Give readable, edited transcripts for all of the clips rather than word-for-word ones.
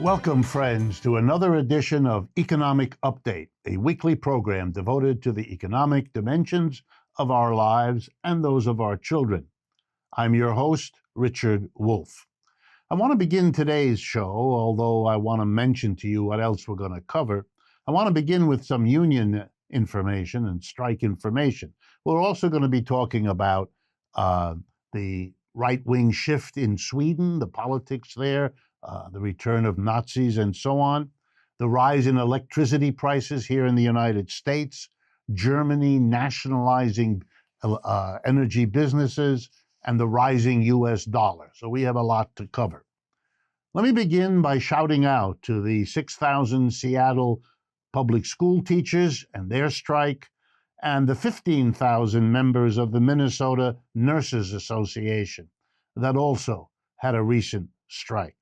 Welcome, friends, to another edition of Economic Update, a weekly program devoted to the economic dimensions of our lives and those of our children. I'm your host, Richard Wolff. I want to begin today's show, although I want to mention to you what else we're going to cover. I want to begin with some union information and strike information. We're also going to be talking about the right-wing shift in Sweden, the politics there, the return of Nazis and so on, the rise in electricity prices here in the United States, Germany nationalizing energy businesses, and the rising U.S. dollar. So we have a lot to cover. Let me begin by shouting out to the 6,000 Seattle public school teachers and their strike, and the 15,000 members of the Minnesota Nurses Association that also had a recent strike.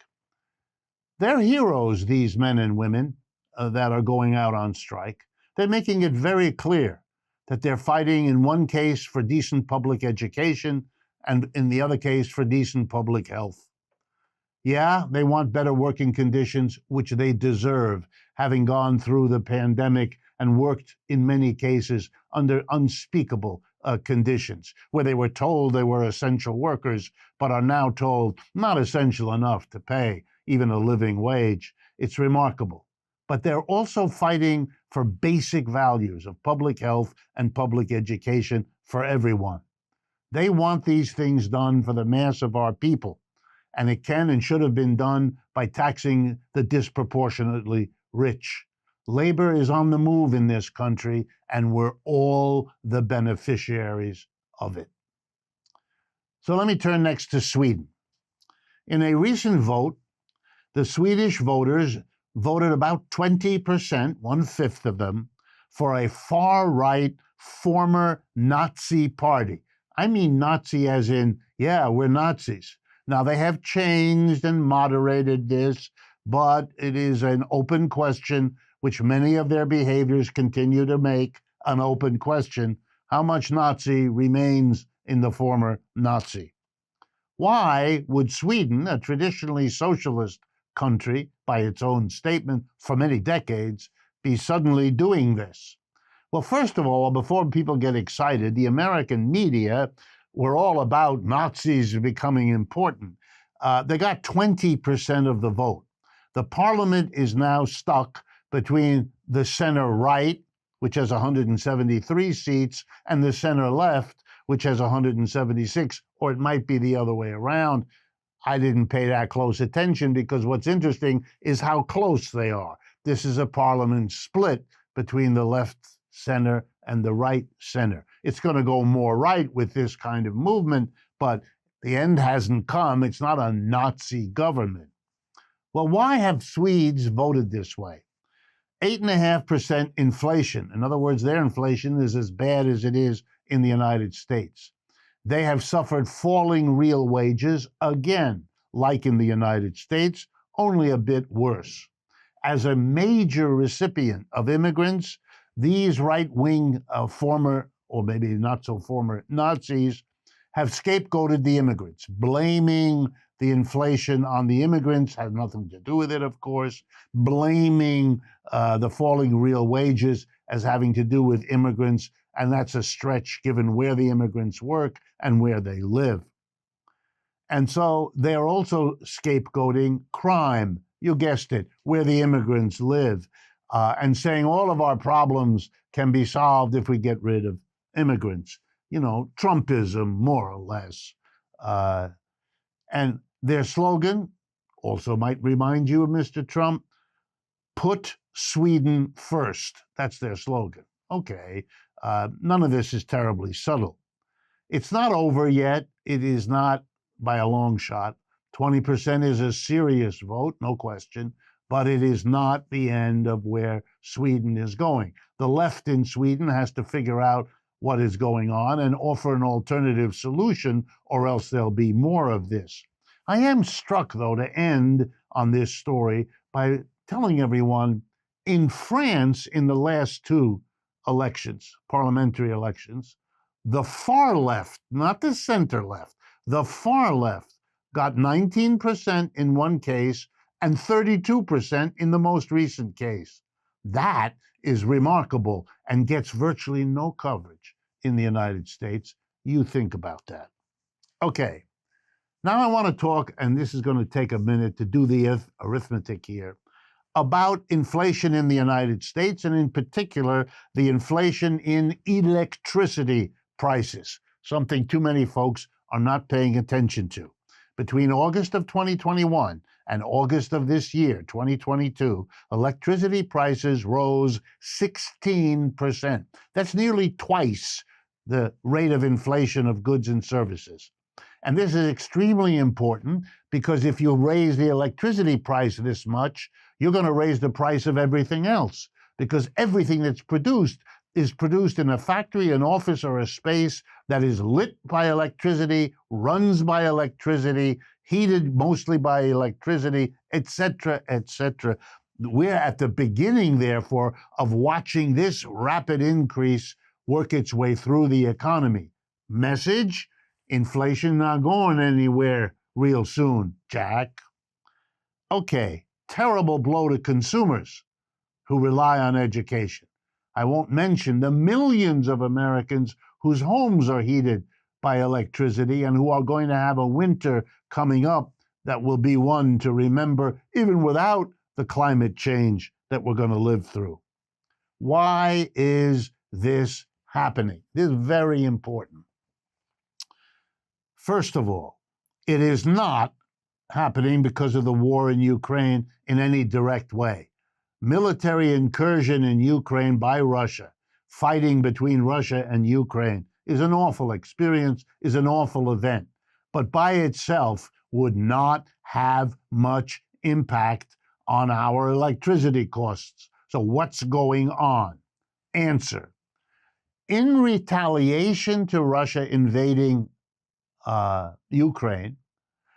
They're heroes, these men and women that are going out on strike. They're making it very clear that they're fighting in one case for decent public education and in the other case for decent public health. Yeah, they want better working conditions, which they deserve, having gone through the pandemic and worked in many cases under unspeakable conditions, where they were told they were essential workers, but are now told not essential enough to pay even a living wage. It's remarkable. But they're also fighting for basic values of public health and public education for everyone. They want these things done for the mass of our people, and it can and should have been done by taxing the disproportionately rich. Labor is on the move in this country, and we're all the beneficiaries of it. So let me turn next to Sweden. In a recent vote, the Swedish voters voted about 20%, 1/5 of them, for a far-right former Nazi party. I mean Nazi as in, yeah, we're Nazis. Now, they have changed and moderated this, but it is an open question, which many of their behaviors continue to make an open question. How much Nazi remains in the former Nazi? Why would Sweden, a traditionally socialist country by its own statement for many decades, be suddenly doing this? Well, first of all, before people get excited, the American media were all about Nazis becoming important. They got 20% of the vote. The parliament is now stuck between the center right, which has 173 seats, and the center left, which has 176, or it might be the other way around. I didn't pay that close attention because what's interesting is how close they are. This is a parliament split between the left center and the right center. It's going to go more right with this kind of movement, but the end hasn't come. It's not a Nazi government. Well, why have Swedes voted this way? 8.5% inflation. In other words, their inflation is as bad as it is in the United States. They have suffered falling real wages, again, like in the United States, only a bit worse. As a major recipient of immigrants, these right-wing former, or maybe not so former, Nazis have scapegoated the immigrants, blaming the inflation on the immigrants, has nothing to do with it, of course, blaming the falling real wages as having to do with immigrants, and that's a stretch given where the immigrants work and where they live. And so they're also scapegoating crime, you guessed it, where the immigrants live, and saying all of our problems can be solved if we get rid of immigrants. You know, Trumpism, more or less. And their slogan also might remind you of Mr. Trump, put Sweden first. That's their slogan. Okay, none of this is terribly subtle. It's not over yet. It is not by a long shot. 20% is a serious vote, no question, but it is not the end of where Sweden is going. The left in Sweden has to figure out what is going on and offer an alternative solution, or else there'll be more of this. I am struck, though, to end on this story by telling everyone, in France, in the last two elections, parliamentary elections, the far left, not the center left, the far left got 19% in one case and 32% in the most recent case. That is remarkable and gets virtually no coverage in the United States. You think about that. Okay, now I want to talk, and this is going to take a minute to do the arithmetic here, about inflation in the United States, and in particular, the inflation in electricity prices, something too many folks are not paying attention to. Between August of 2021 and August of this year, 2022, electricity prices rose 16%. That's nearly twice the rate of inflation of goods and services. And this is extremely important because if you raise the electricity price this much, you're going to raise the price of everything else, because everything that's produced is produced in a factory, an office, or a space that is lit by electricity, runs by electricity, heated mostly by electricity, etc., etc. We're at the beginning, therefore, of watching this rapid increase work its way through the economy. Message: inflation not going anywhere real soon, Jack. Okay, terrible blow to consumers who rely on education. I won't mention the millions of Americans whose homes are heated by electricity and who are going to have a winter coming up that will be one to remember, even without the climate change that we're going to live through. Why is this happening? This is very important. First of all, it is not happening because of the war in Ukraine in any direct way. Military incursion in Ukraine by Russia, fighting between Russia and Ukraine, is an awful experience, is an awful event, but by itself would not have much impact on our electricity costs. So what's going on? Answer: in retaliation to Russia invading Ukraine,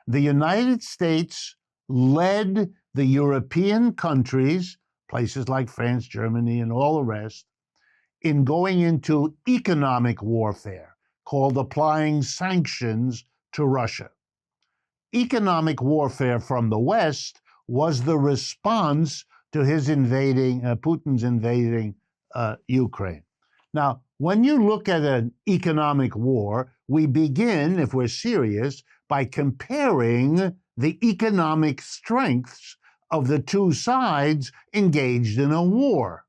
the United States led the European countries, places like France, Germany, and all the rest, in going into economic warfare called applying sanctions to Russia. Economic warfare from the West was the response to his invading, Putin's invading Ukraine. Now, when you look at an economic war, we begin, if we're serious, by comparing the economic strengths of the two sides engaged in a war.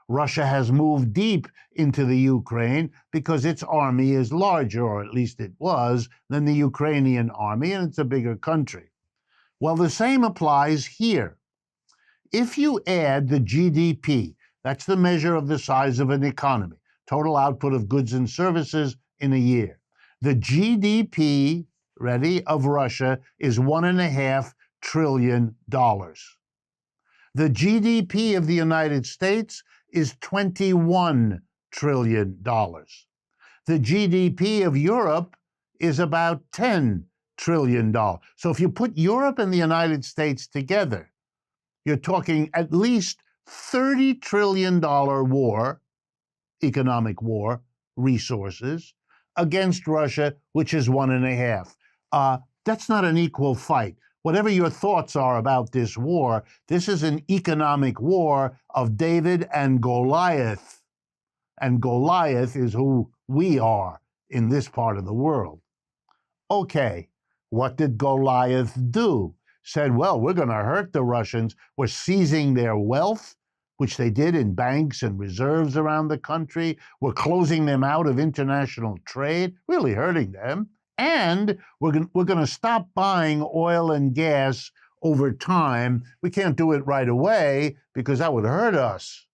Russia has moved deep into the Ukraine because its army is larger, or at least it was, than the Ukrainian army, and it's a bigger country. Well, the same applies here. If you add the GDP, that's the measure of the size of an economy, total output of goods and services in a year. The GDP, ready, of Russia is $1.5 trillion. The GDP of the United States is $21 trillion. The GDP of Europe is about $10 trillion. So if you put Europe and the United States together, you're talking at least $30 trillion war, economic war, resources, against Russia, which is $1.5. That's not an equal fight. Whatever your thoughts are about this war, this is an economic war of David and Goliath. And Goliath is who we are in this part of the world. Okay, what did Goliath do? Said, well, we're going to hurt the Russians. We're seizing their wealth, which they did in banks and reserves around the country. We're closing them out of international trade, really hurting them. And we're going to stop buying oil and gas over time. We can't do it right away because that would hurt us.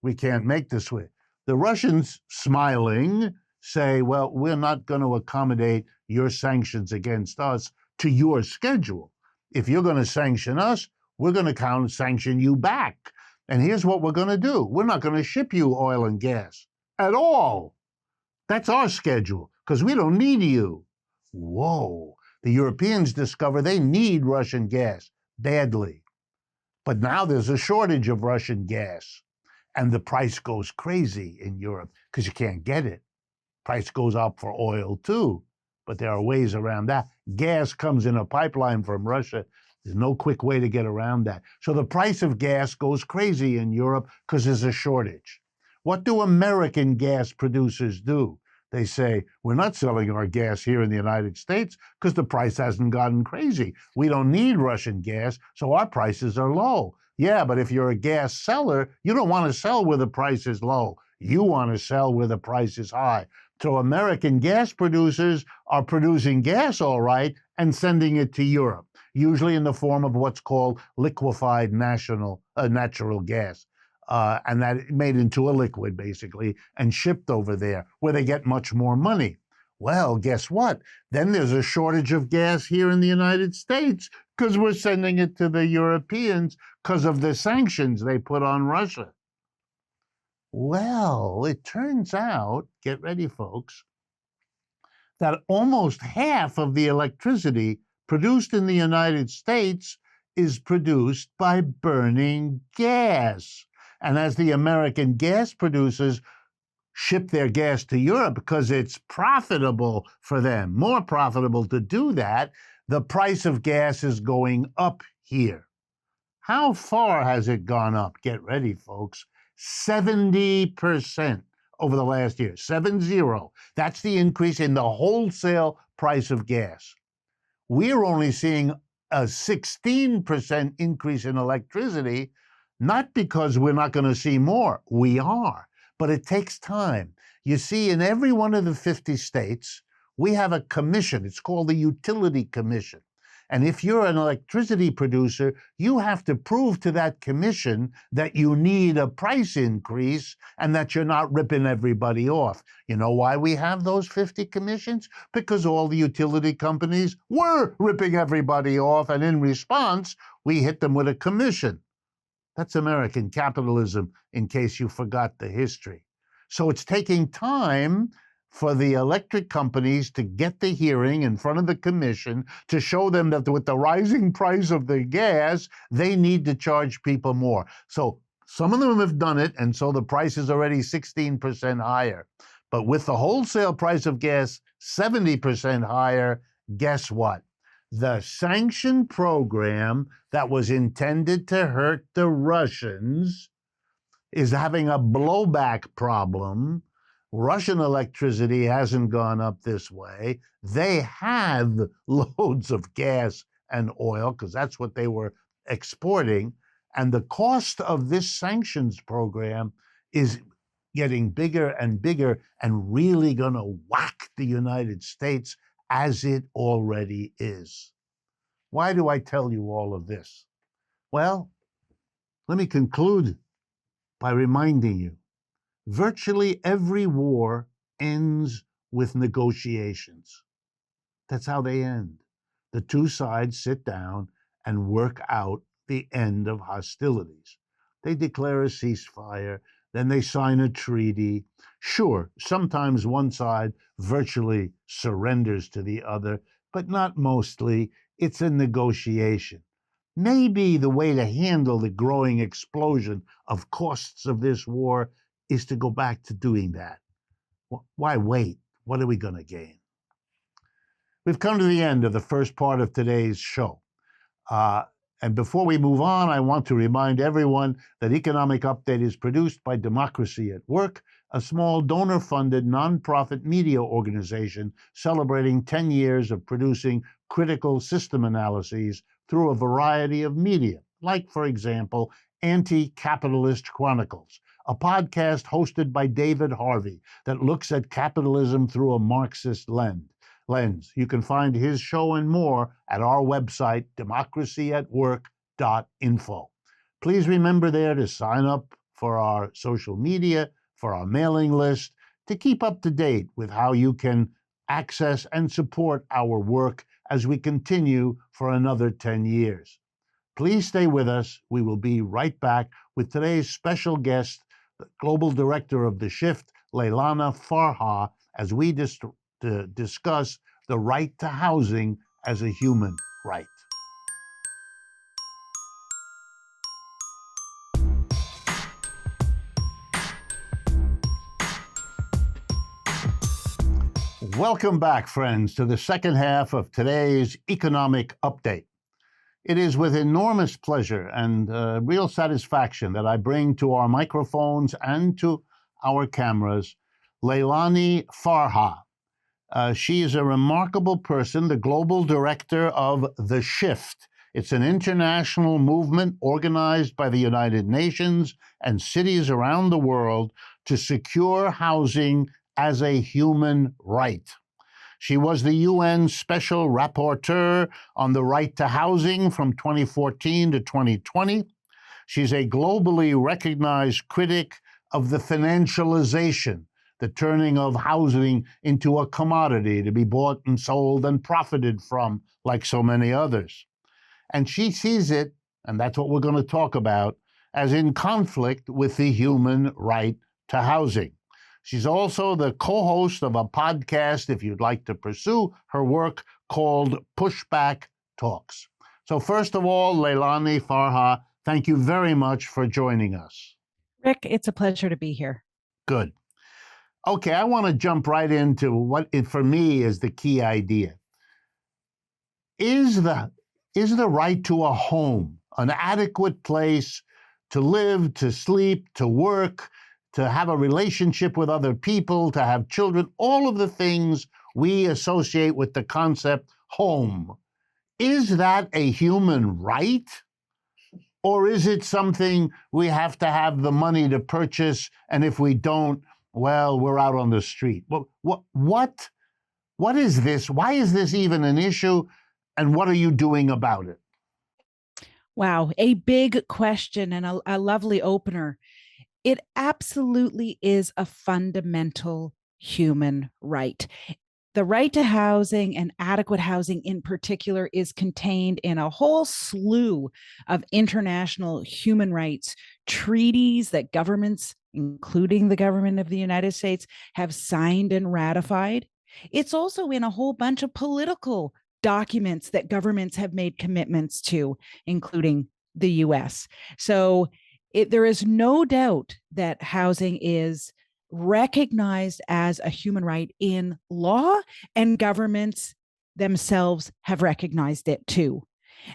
We can't make this way. The Russians, smiling, say, well, we're not going to accommodate your sanctions against us to your schedule. If you're going to sanction us, we're going to sanction you back. And here's what we're going to do. We're not going to ship you oil and gas at all. That's our schedule because we don't need you. Whoa, the Europeans discover they need Russian gas badly. But now there's a shortage of Russian gas, and the price goes crazy in Europe because you can't get it. Price goes up for oil too, but there are ways around that. Gas comes in a pipeline from Russia There's no quick way to get around that. So the price of gas goes crazy in Europe because there's a shortage. What do American gas producers do? They say, we're not selling our gas here in the United States because the price hasn't gotten crazy. We don't need Russian gas, so our prices are low. Yeah, but if you're a gas seller, you don't want to sell where the price is low. You want to sell where the price is high. So American gas producers are producing gas all right and sending it to Europe, usually in the form of what's called liquefied natural gas. And that made into a liquid, basically, and shipped over there, where they get much more money. Well, guess what? Then there's a shortage of gas here in the United States because we're sending it to the Europeans because of the sanctions they put on Russia. Well, it turns out, get ready, folks, that almost half of the electricity produced in the United States is produced by burning gas. And as the American gas producers ship their gas to Europe because it's profitable for them, more profitable to do that, the price of gas is going up here. How far has it gone up? Get ready, folks. 70% over the last year. 70. That's the increase in the wholesale price of gas. We're only seeing a 16% increase in electricity, not because we're not going to see more. We are, but it takes time. You see, in every one of the 50 states, we have a commission. It's called the Utility Commission. And if you're an electricity producer, you have to prove to that commission that you need a price increase and that you're not ripping everybody off. You know why we have those 50 commissions? Because all the utility companies were ripping everybody off, and in response, we hit them with a commission. That's American capitalism, in case you forgot the history. So it's taking time for the electric companies to get the hearing in front of the commission to show them that with the rising price of the gas, they need to charge people more. So some of them have done it, and so the price is already 16% higher. But with the wholesale price of gas 70% higher, guess what? The sanction program that was intended to hurt the Russians is having a blowback problem. Russian electricity hasn't gone up this way. They have loads of gas and oil because that's what they were exporting. And the cost of this sanctions program is getting bigger and bigger and really going to whack the United States as it already is. Why do I tell you all of this? Well, let me conclude by reminding you, virtually every war ends with negotiations. That's how they end. The two sides sit down and work out the end of hostilities. They declare a ceasefire, then they sign a treaty. Sure, sometimes one side virtually surrenders to the other, but not mostly. It's a negotiation. Maybe the way to handle the growing explosion of costs of this war is to go back to doing that. Why wait? What are we going to gain? We've come to the end of the first part of today's show. And before we move on, I want to remind everyone that Economic Update is produced by Democracy at Work, a small donor-funded nonprofit media organization celebrating 10 years of producing critical system analyses through a variety of media, like, for example, Anti-Capitalist Chronicles, a podcast hosted by David Harvey that looks at capitalism through a Marxist lens. You can find his show and more at our website, democracyatwork.info. Please remember there to sign up for our social media, for our mailing list, to keep up to date with how you can access and support our work as we continue for another 10 years. Please stay with us. We will be right back with today's special guest, the Global Director of The Shift, Leilani Farha, as we discuss the right to housing as a human right. Welcome back, friends, to the second half of today's Economic Update. It is with enormous pleasure and real satisfaction that I bring to our microphones and to our cameras Leilani Farha. She is a remarkable person, the global director of The Shift. It's an international movement organized by the United Nations and cities around the world to secure housing as a human right. She was the UN Special Rapporteur on the right to housing from 2014 to 2020. She's a globally recognized critic of the financialization, the turning of housing into a commodity to be bought and sold and profited from, like so many others. And she sees it, and that's what we're going to talk about, as in conflict with the human right to housing. She's also the co-host of a podcast, if you'd like to pursue her work, called PUSHBACK Talks. So first of all, Leilani Farha, thank you very much for joining us. Rick, it's a pleasure to be here. Good. Okay, I want to jump right into what, for me, is the key idea. Is the right to a home, an adequate place to live, to sleep, to work, to have a relationship with other people, to have children, all of the things we associate with the concept home. Is that a human right? Or is it something we have to have the money to purchase, and if we don't, well, we're out on the street? What is this? Why is this even an issue, and what are you doing about it? Wow, a big question and a lovely opener. It absolutely is a fundamental human right. The right to housing and adequate housing in particular is contained in a whole slew of international human rights treaties that governments, including the government of the United States, have signed and ratified. It's also in a whole bunch of political documents that governments have made commitments to, including the US. So there is no doubt that housing is recognized as a human right in law, and governments themselves have recognized it too.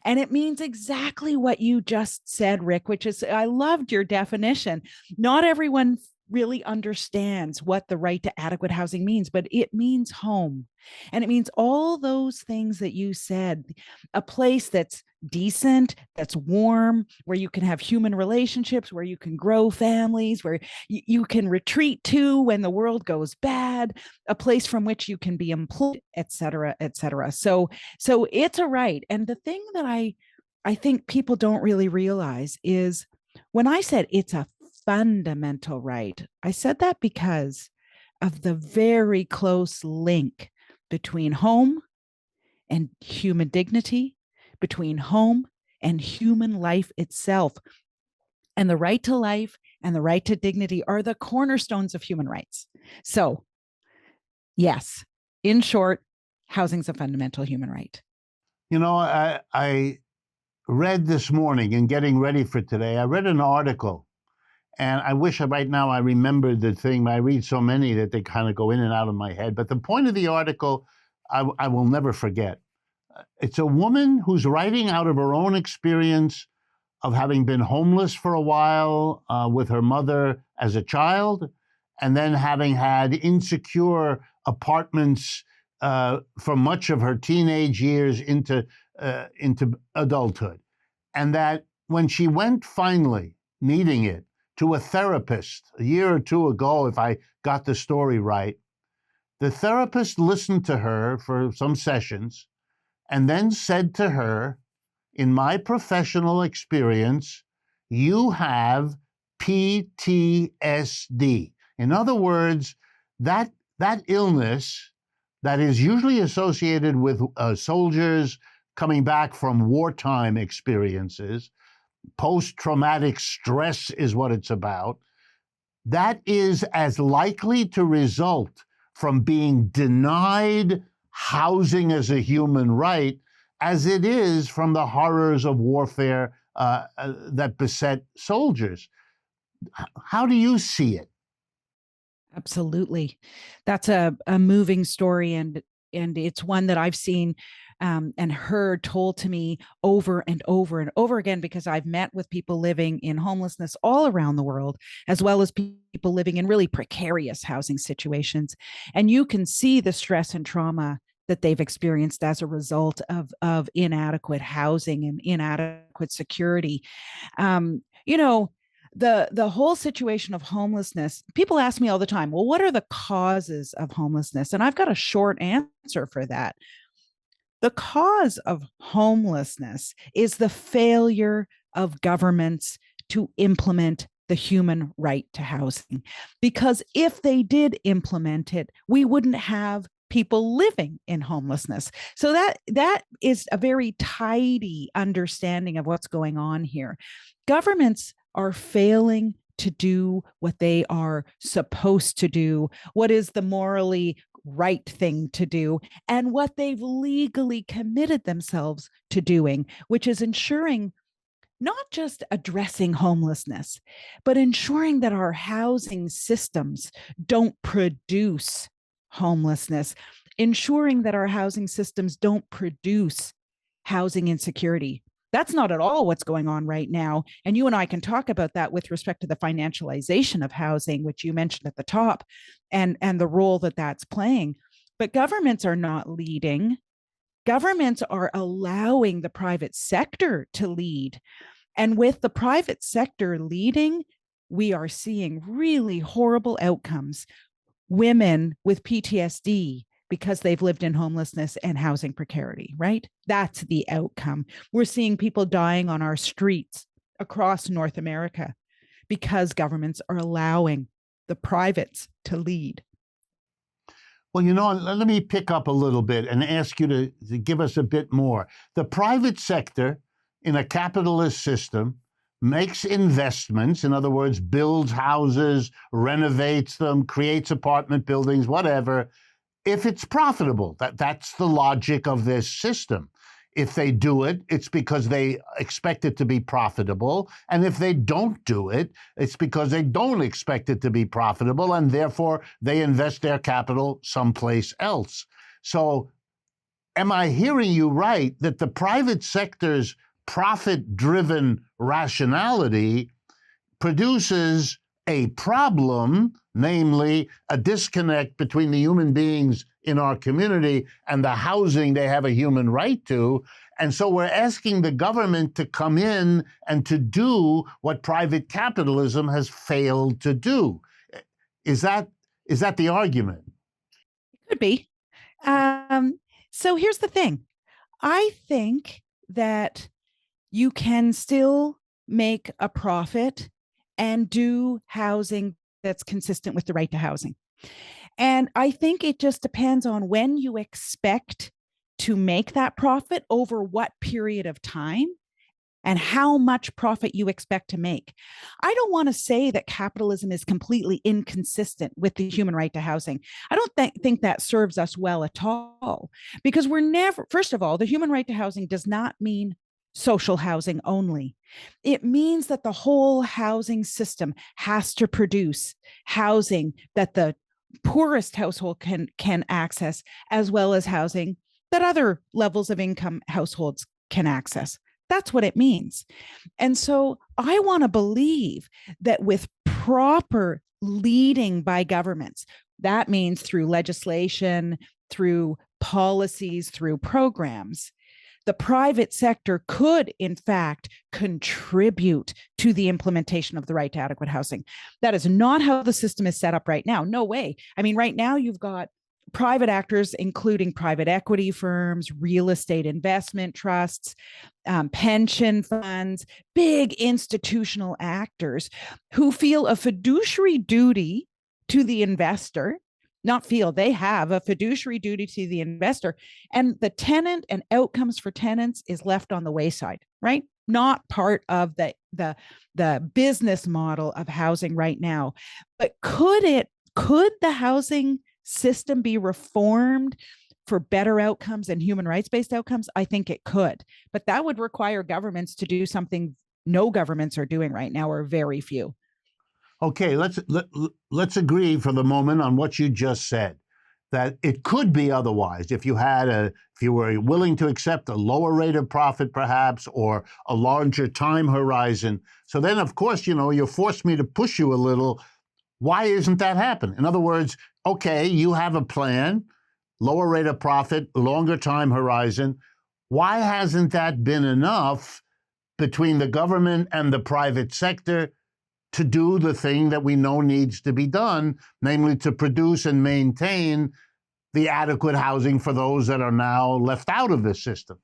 And it means exactly what you just said, Rick, which is, I loved your definition. Not everyone really understands what the right to adequate housing means, but it means home. And it means all those things that you said, a place that's decent, that's warm, where you can have human relationships, where you can grow families, where you can retreat to when the world goes bad, a place from which you can be employed, et cetera, et cetera. So it's a right. And the thing that I think people don't really realize is when I said it's a fundamental right, I said that because of the very close link between home and human dignity, between home and human life itself. And the right to life and the right to dignity are the cornerstones of human rights. So, yes, in short, housing's a fundamental human right. You know, I read this morning in getting ready for today, I read an article, and I wish right now I remembered the thing, but I read so many that they kind of go in and out of my head. But the point of the article, I will never forget. It's a woman who's writing out of her own experience of having been homeless for a while with her mother as a child, and then having had insecure apartments for much of her teenage years into adulthood. And that when she went finally, needing it, to a therapist a year or two ago, if I got the story right, the therapist listened to her for some sessions and then said to her, in my professional experience, you have PTSD. In other words, that illness that is usually associated with soldiers coming back from wartime experiences, post-traumatic stress is what it's about, that is as likely to result from being denied housing as a human right as it is from the horrors of warfare that beset soldiers. How do you see it? Absolutely. That's a moving story. And it's one that I've seen and heard told to me over and over and over again, because I've met with people living in homelessness all around the world, as well as people living in really precarious housing situations. And you can see the stress and trauma that they've experienced as a result of inadequate housing and inadequate security. You know, the whole situation of homelessness, people ask me all the time, well, what are the causes of homelessness? And I've got a short answer for that. The cause of homelessness is the failure of governments to implement the human right to housing. Because if they did implement it, we wouldn't have people living in homelessness. So that is a very tidy understanding of what's going on here. Governments are failing to do what they are supposed to do, what is the morally right thing to do, and what they've legally committed themselves to doing, which is ensuring not just addressing homelessness, but ensuring that our housing systems don't produce homelessness, ensuring that our housing systems don't produce housing insecurity. That's not at all what's going on right now. And you and I can talk about that with respect to the financialization of housing, which you mentioned at the top, and the role that that's playing. But governments are not leading. Governments are allowing the private sector to lead. And with the private sector leading, we are seeing really horrible outcomes. Women with PTSD because they've lived in homelessness and housing precarity, right? That's the outcome. We're seeing people dying on our streets across North America because governments are allowing the privates to lead. Well, let me pick up a little bit and ask you to give us a bit more. The private sector in a capitalist system makes investments, in other words, builds houses, renovates them, creates apartment buildings, whatever, if it's profitable. That's the logic of this system. If they do it, it's because they expect it to be profitable. And if they don't do it, it's because they don't expect it to be profitable, and therefore they invest their capital someplace else. So am I hearing you right that the private sector's profit-driven rationality produces a problem, namely a disconnect between the human beings in our community and the housing they have a human right to? And so we're asking the government to come in and to do what private capitalism has failed to do. Is that the argument? It could be. So here's the thing. I think that you can still make a profit and do housing that's consistent with the right to housing. And I think it just depends on when you expect to make that profit, over what period of time, and how much profit you expect to make. I don't want to say that capitalism is completely inconsistent with the human right to housing. I don't think that serves us well at all, because we're never, first of all, the human right to housing does not mean social housing only. It means that the whole housing system has to produce housing that the poorest household can access, as well as housing that other levels of income households can access. That's what it means. And so I want to believe that with proper leading by governments, that means through legislation, through policies, through programs, the private sector could, in fact, contribute to the implementation of the right to adequate housing. That is not how the system is set up right now. No way. I mean, right now you've got private actors, including private equity firms, real estate investment trusts, pension funds, big institutional actors who feel a fiduciary duty to the investor. Not feel, they have a fiduciary duty to the investor, and the tenant and outcomes for tenants is left on the wayside, right? Not part of the business model of housing right now. But could the housing system be reformed for better outcomes and human rights-based outcomes? I think it could, but that would require governments to do something no governments are doing right now, or very few. Okay, let's agree for the moment on what you just said. that it could be otherwise if you were willing to accept a lower rate of profit perhaps, or a larger time horizon. So then, of course, you forced me to push you a little. Why isn't that happening? In other words, okay, you have a plan, lower rate of profit, longer time horizon. Why hasn't that been enough between the government and the private sector to do the thing that we know needs to be done, namely to produce and maintain the adequate housing for those that are now left out of this system?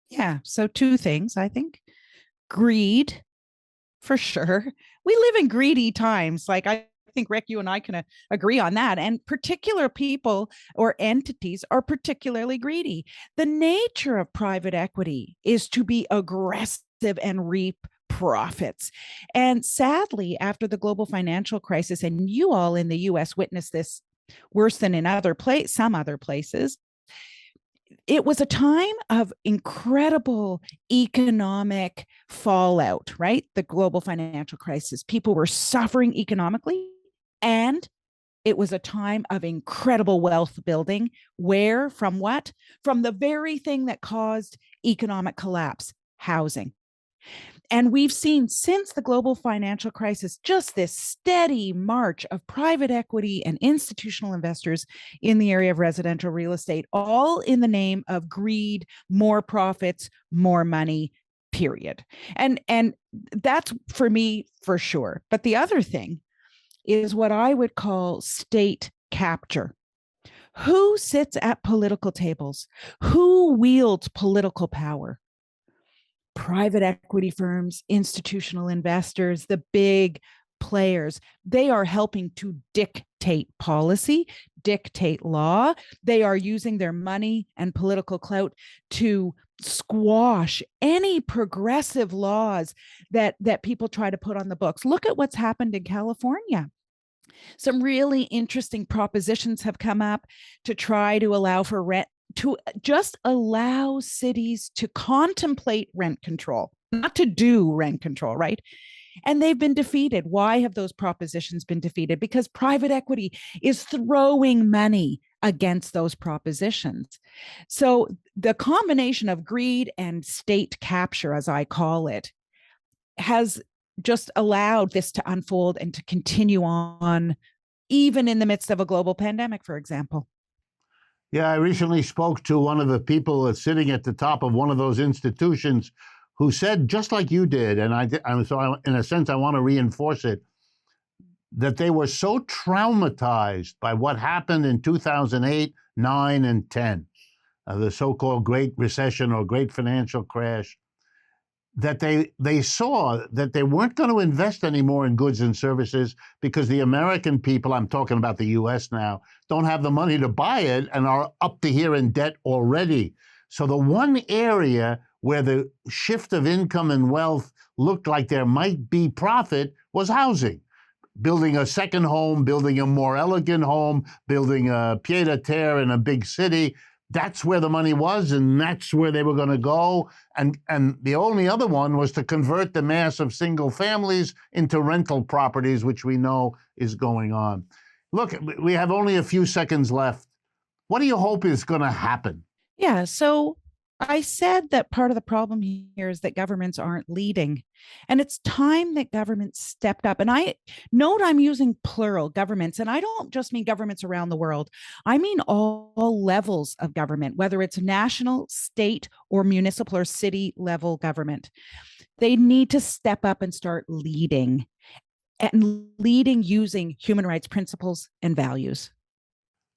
Yeah. So two things, I think. Greed, for sure. We live in greedy times. Like, I think, Rick, you and I can agree on that. And particular people or entities are particularly greedy. The nature of private equity is to be aggressive and reap profits. And sadly, after the global financial crisis, and you all in the US witnessed this worse than in some other places, it was a time of incredible economic fallout, right? The global financial crisis. People were suffering economically, and it was a time of incredible wealth building. Where? From what? From the very thing that caused economic collapse, housing. And we've seen since the global financial crisis just this steady march of private equity and institutional investors in the area of residential real estate, all in the name of greed, more profits, more money, period. And that's for me, for sure. But the other thing is what I would call state capture. Who sits at political tables? Who wields political power? Private equity firms, institutional investors, the big players. They are helping to dictate policy, dictate law. They are using their money and political clout to squash any progressive laws that people try to put on the books. Look at what's happened in California. Some really interesting propositions have come up to try to allow for rent, to just allow cities to contemplate rent control, not to do rent control, right? And they've been defeated. Why have those propositions been defeated? Because private equity is throwing money against those propositions. So the combination of greed and state capture, as I call it, has just allowed this to unfold and to continue on, even in the midst of a global pandemic, for example. Yeah, I recently spoke to one of the people that's sitting at the top of one of those institutions who said, just like you did, and in a sense, I want to reinforce it, that they were so traumatized by what happened in 2008, 9, and 10, the so-called Great Recession or Great Financial Crash, that they saw that they weren't going to invest anymore in goods and services because the American people, I'm talking about the US now, don't have the money to buy it and are up to here in debt already. So the one area where the shift of income and wealth looked like there might be profit was housing. Building a second home, building a more elegant home, building a pied-à-terre in a big city. That's where the money was, and that's where they were going to go. And the only other one was to convert the mass of single families into rental properties, which we know is going on. Look, we have only a few seconds left. What do you hope is going to happen? Yeah, so I said that part of the problem here is that governments aren't leading. And it's time that governments stepped up. And I note I'm using plural governments, and I don't just mean governments around the world. I mean all levels of government, whether it's national, state, or municipal or city level government. They need to step up and start leading, and leading using human rights principles and values.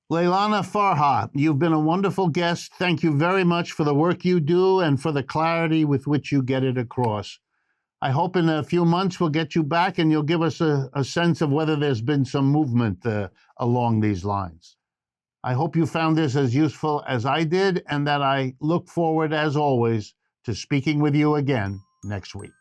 Leilani Farha, you've been a wonderful guest. Thank you very much for the work you do and for the clarity with which you get it across. I hope in a few months we'll get you back and you'll give us a sense of whether there's been some movement along these lines. I hope you found this as useful as I did, and that I look forward, as always, to speaking with you again next week.